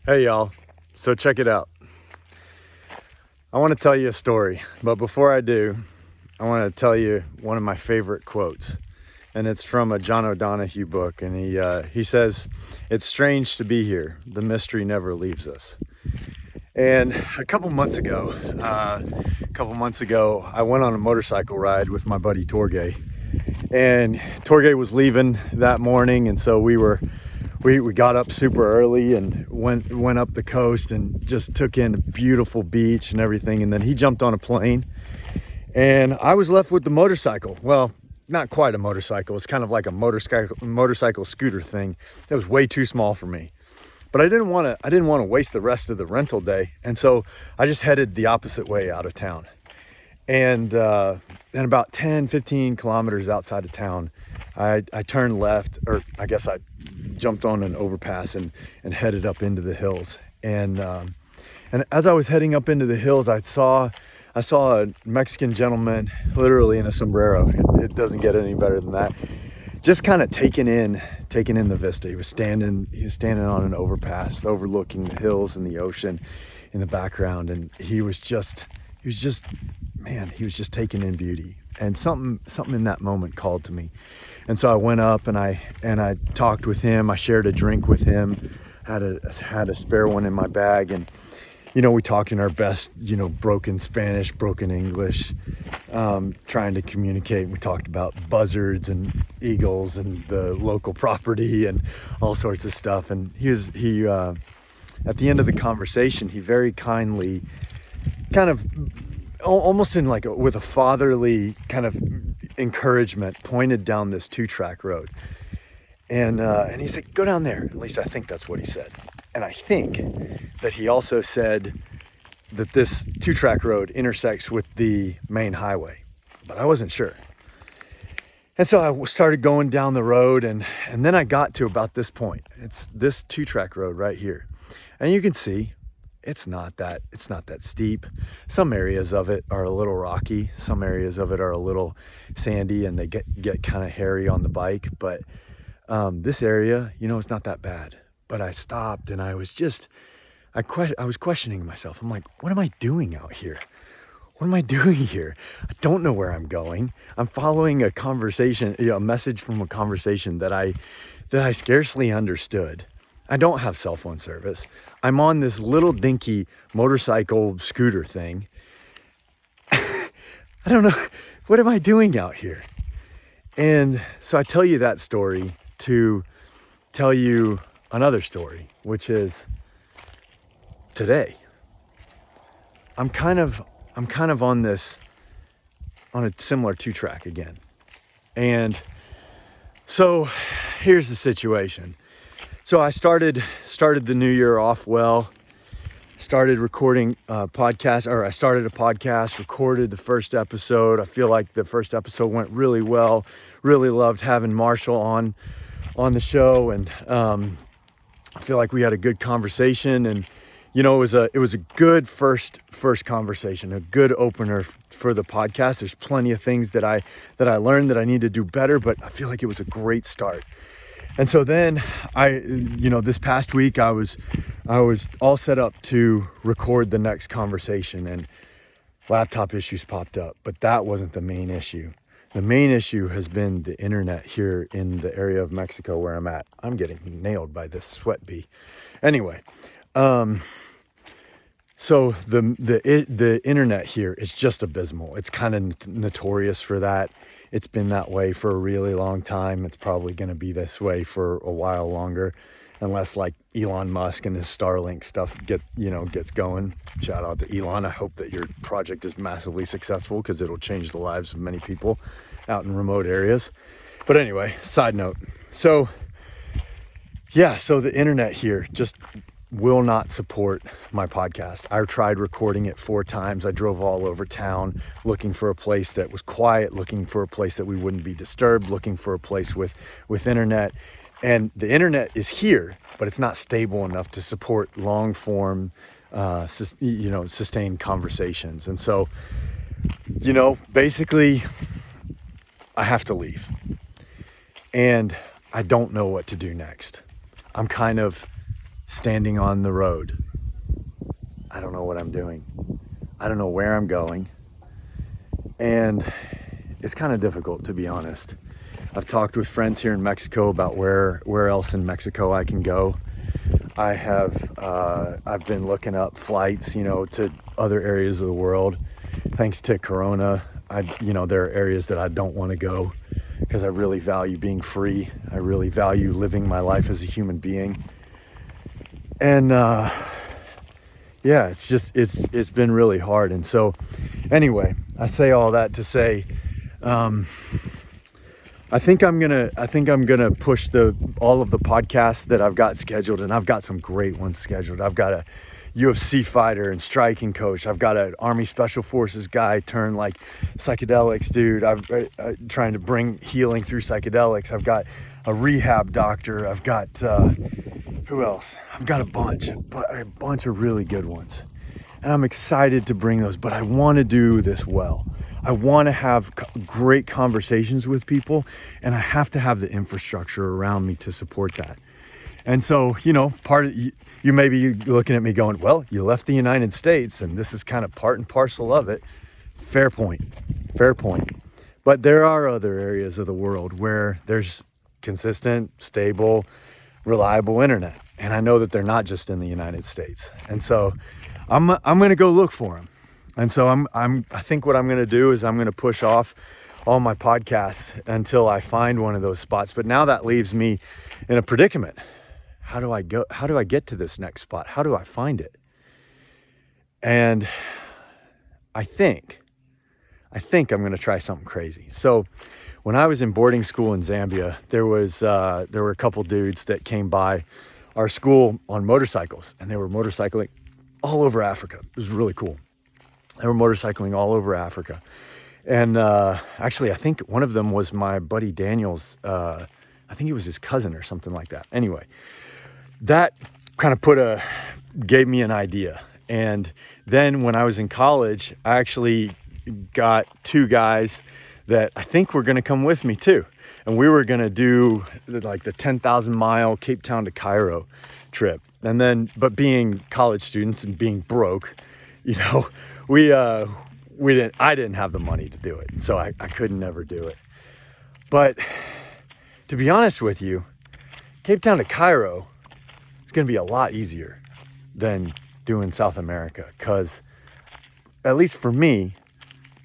Hey y'all, so check it out. I want to tell you a story, but before I do, I want to tell you one of my favorite quotes. And it's from a John O'Donohue book, and he says, "It's strange to be here. The mystery never leaves us." And a couple months ago, I went on a motorcycle ride with my buddy Torgay, and Torgay was leaving that morning, and so we got up super early and went up the coast and just took in a beautiful beach and everything. And then he jumped on a plane, and I was left with the motorcycle. Well, not quite a motorcycle. It's kind of like a motorcycle scooter thing. It was way too small for me. But I didn't want to waste the rest of the rental day, and so I just headed the opposite way out of town. And about 10-15 kilometers outside of town, I turned left, or I guess I jumped on an overpass and headed up into the hills. And as I was heading up into the hills, I saw a Mexican gentleman, literally in a sombrero. It doesn't get any better than that. Just kind of taking in the vista. He was standing on an overpass, overlooking the hills and the ocean in the background, and he was just taking in beauty. And something in that moment called to me. And so I went up and I talked with him. I shared a drink with him. Had a spare one in my bag, and we talked in our best, broken Spanish, broken English, trying to communicate. We talked about buzzards and eagles and the local property and all sorts of stuff. And he at the end of the conversation, he very kindly, kind of almost in with a fatherly kind of encouragement, pointed down this 2-track road. And he said, "Go down there." At least I think that's what he said. And I think that he also said that this 2-track road intersects with the main highway, but I wasn't sure. And so I started going down the road, and then I got to about this point. It's this 2-track road right here. And you can see it's not that steep. Some areas of it are a little rocky. Some areas of it are a little sandy, and they get kind of hairy on the bike. But this area, it's not that bad. But I stopped, and I was questioning myself. I'm like, what am I doing out here? What am I doing here? I don't know where I'm going. I'm following a conversation, a message from a conversation that I scarcely understood. I don't have cell phone service. I'm on this little dinky motorcycle scooter thing. I don't know. What am I doing out here? And so I tell you that story to tell you another story, which is today. I'm kind of on a similar 2-track again. And so here's the situation. So I started the new year off well. Started recording I started a podcast, recorded the first episode. I feel like the first episode went really well. Really loved having Marshall on the show, and I feel like we had a good conversation, and it was a good first conversation, a good opener for the podcast. There's plenty of things that I learned that I need to do better, but I feel like it was a great start. And so then this past week I was all set up to record the next conversation, and laptop issues popped up, but that wasn't the main issue. The main issue has been the internet here in the area of Mexico where I'm at. I'm getting nailed by this sweat bee. Anyway, so the internet here is just abysmal. It's kind of notorious for that. It's been that way for a really long time. It's probably going to be this way for a while longer, unless like Elon Musk and his Starlink stuff gets going. Shout out to Elon. I hope that your project is massively successful, because it'll change the lives of many people out in remote areas. But anyway, side note. So the internet here just will not support my podcast. I tried recording it 4 times. I drove all over town looking for a place that was quiet, looking for a place that we wouldn't be disturbed, looking for a place with internet. And the internet is here, but it's not stable enough to support long form, sustained conversations. And so, basically I have to leave, and I don't know what to do next. I'm kind of standing on the road. I don't know what I'm doing. I don't know where I'm going. And it's kind of difficult, to be honest. I've talked with friends here in Mexico about where else in Mexico I can go. I've been looking up flights, to other areas of the world. Thanks to Corona, there are areas that I don't want to go because I really value being free. I really value living my life as a human being. And it's been really hard. And so anyway, I say all that to say, I think I'm gonna push all of the podcasts that I've got scheduled, and I've got some great ones scheduled. I've got a UFC fighter and striking coach. I've got an Army Special Forces guy turned like psychedelics dude. I'm trying to bring healing through psychedelics. I've got a rehab doctor. I've got who else? I've got a bunch of really good ones, and I'm excited to bring those. But I want to do this well. I want to have great conversations with people, and I have to have the infrastructure around me to support that. And so, part of you may be looking at me going, well, you left the United States and this is kind of part and parcel of it. Fair point. But there are other areas of the world where there's consistent, stable, reliable internet. And I know that they're not just in the United States. And so I'm going to go look for them. And so I think what I'm going to do is I'm going to push off all my podcasts until I find one of those spots. But now that leaves me in a predicament. How do I go? How do I get to this next spot? How do I find it? And I think I'm going to try something crazy. So when I was in boarding school in Zambia, there were a couple dudes that came by our school on motorcycles, and they were motorcycling all over Africa. It was really cool. They were motorcycling all over Africa. And actually, I think one of them was my buddy Daniel's, I think it was his cousin or something like that. Anyway, that kind of gave me an idea. And then when I was in college, I actually got two guys that I think were going to come with me too. And we were going to do like the 10,000 mile Cape Town to Cairo trip. And then, but being college students and being broke, I didn't have the money to do it. So I could never do it. But to be honest with you, Cape Town to Cairo is going to be a lot easier than doing South America. Because at least for me,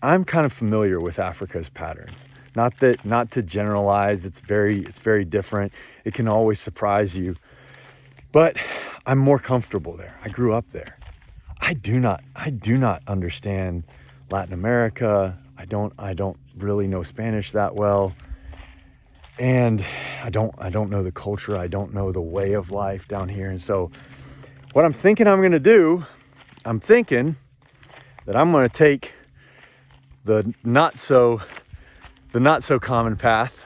I'm kind of familiar with Africa's patterns. Not to generalize, it's very different. It can always surprise you. But I'm more comfortable there. I grew up there. I do not understand Latin America. I don't really know Spanish that well. And I don't know the culture. I don't know the way of life down here. And so what I'm thinking I'm going to do, I'm thinking that I'm going to take the not so common path,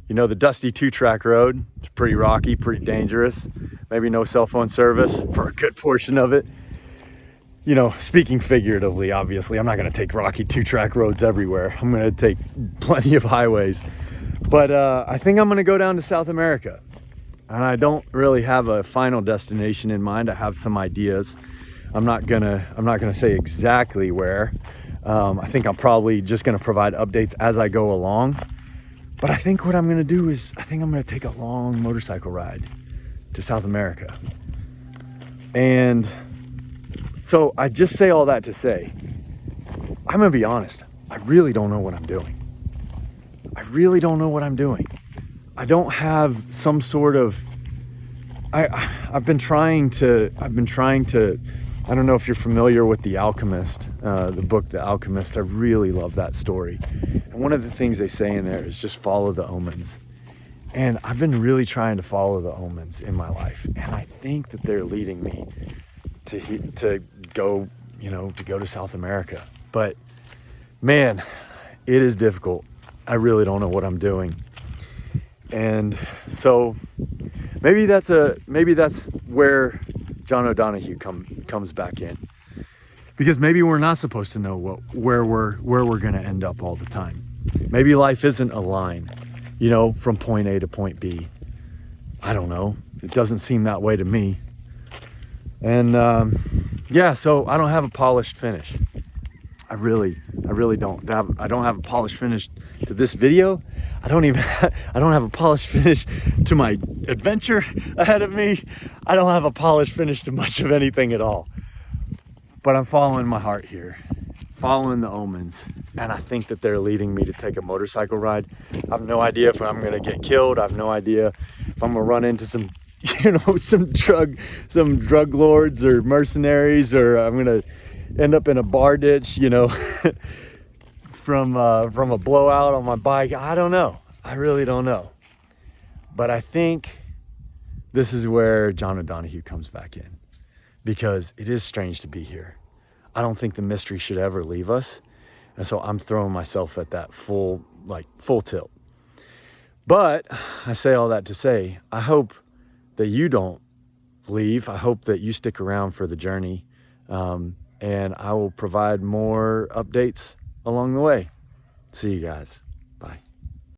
the dusty 2-track road. It's pretty rocky, pretty dangerous. Maybe no cell phone service for a good portion of it. Speaking figuratively, obviously, I'm not going to take rocky 2-track roads everywhere. I'm going to take plenty of highways. But I think I'm going to go down to South America. And I don't really have a final destination in mind. I have some ideas. I'm not gonna say exactly where. I think I'm probably just gonna provide updates as I go along. But I think what I'm gonna do is I'm gonna take a long motorcycle ride to South America. And so I just say all that to say, I'm gonna be honest, I really don't know what I'm doing. I don't have some sort of, I've been trying to, I don't know if you're familiar with The Alchemist, the book, The Alchemist. I really love that story. And one of the things they say in there is just follow the omens. And I've been really trying to follow the omens in my life. And I think that they're leading me to go to South America. But man, it is difficult. I really don't know what I'm doing. And so maybe that's where John O'Donohue comes back in, because maybe we're not supposed to know where we're going to end up all the time. Maybe life isn't a line, from point A to point B. I don't know. It doesn't seem that way to me. And yeah, so I don't have a polished finish. I really don't. I don't have a polished finish to this video. I don't have a polished finish to my adventure ahead of me. I don't have a polished finish to much of anything at all. But I'm following my heart here, following the omens. And I think that they're leading me to take a motorcycle ride. I have no idea if I'm gonna get killed. I have no idea if I'm gonna run into some, some drug lords or mercenaries, or I'm gonna end up in a bar ditch, from a blowout on my bike. I don't know. I really don't know. But I think this is where John O'Donohue comes back in, because it is strange to be here. I don't think the mystery should ever leave us. And so I'm throwing myself at that full tilt. But I say all that to say, I hope that you don't leave. I hope that you stick around for the journey. And I will provide more updates along the way. See you guys. Bye.